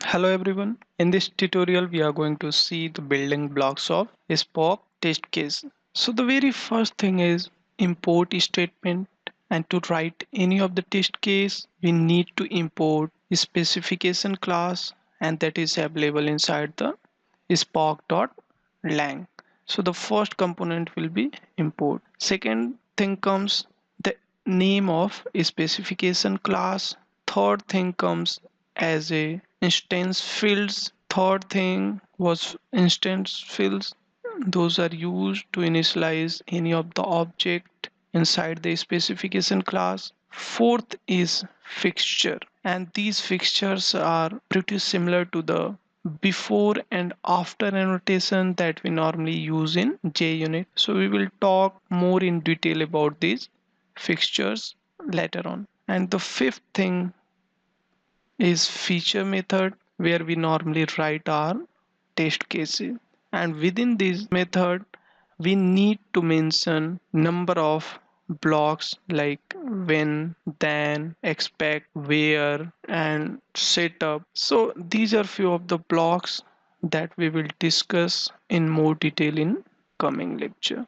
Hello everyone. In this tutorial we are going to see the building blocks of a Spock test case. So the very first thing is import statement, and to write any of the test case we need to import a specification class, and that is available inside the spock.lang. So the first component will be import. Second thing comes the name of a specification class. Third thing comes as a instance fields. Third thing was instance fields. Those are used to initialize any of the object inside the specification class. Fourth is fixture, and these fixtures are pretty similar to the before and after annotation that we normally use in JUnit. So we will talk more in detail about these fixtures later on. And the fifth thing is feature method, where we normally write our test cases, and within this method we need to mention number of blocks like when, then, expect, where, and setup. So these are few of the blocks that we will discuss in more detail in coming lecture.